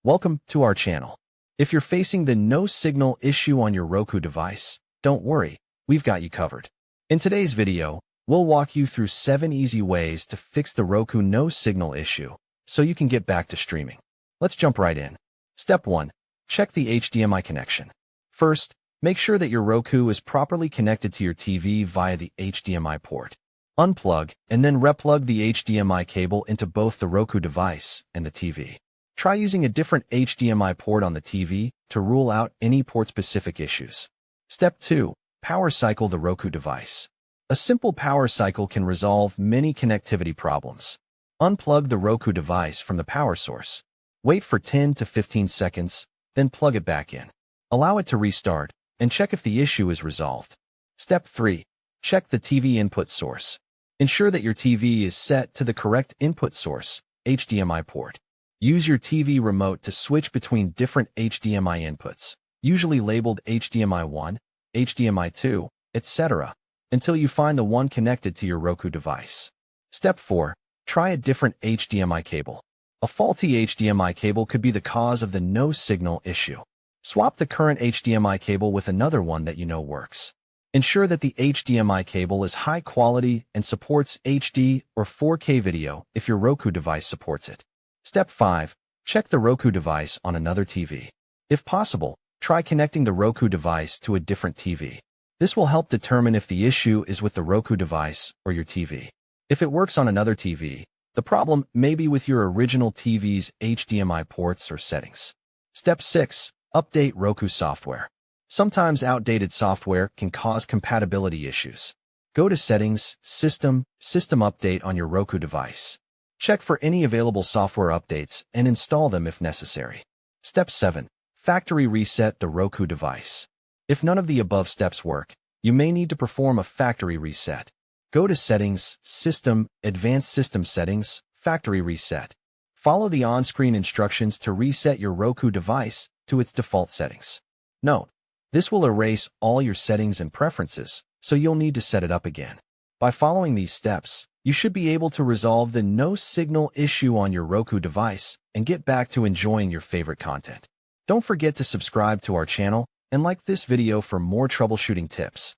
Welcome to our channel. If you're facing the no signal issue on your Roku device, don't worry, we've got you covered. In today's video, we'll walk you through 7 easy ways to fix the Roku no signal issue so you can get back to streaming. Let's jump right in. Step 1. Check the HDMI connection. First, make sure that your Roku is properly connected to your TV via the HDMI port. Unplug and then replug the HDMI cable into both the Roku device and the TV. Try using a different HDMI port on the TV to rule out any port-specific issues. Step 2. Power cycle the Roku device. A simple power cycle can resolve many connectivity problems. Unplug the Roku device from the power source. Wait for 10 to 15 seconds, then plug it back in. Allow it to restart and check if the issue is resolved. Step 3. Check the TV input source. Ensure that your TV is set to the correct input source, HDMI port. Use your TV remote to switch between different HDMI inputs, usually labeled HDMI 1, HDMI 2, etc., until you find the one connected to your Roku device. Step 4. Try a different HDMI cable. A faulty HDMI cable could be the cause of the no signal issue. Swap the current HDMI cable with another one that you know works. Ensure that the HDMI cable is high quality and supports HD or 4K video if your Roku device supports it. Step 5. Check the Roku device on another TV. If possible, try connecting the Roku device to a different TV. This will help determine if the issue is with the Roku device or your TV. If it works on another TV, the problem may be with your original TV's HDMI ports or settings. Step 6. Update Roku software. Sometimes outdated software can cause compatibility issues. Go to Settings, System Update on your Roku device. Check for any available software updates and install them if necessary. Step 7. Factory reset the Roku device. If none of the above steps work, you may need to perform a factory reset. Go to Settings, System, Advanced System Settings, Factory Reset. Follow the on-screen instructions to reset your Roku device to its default settings. Note: this will erase all your settings and preferences, so you'll need to set it up again. By following these steps, you should be able to resolve the no signal issue on your Roku device and get back to enjoying your favorite content. Don't forget to subscribe to our channel and like this video for more troubleshooting tips.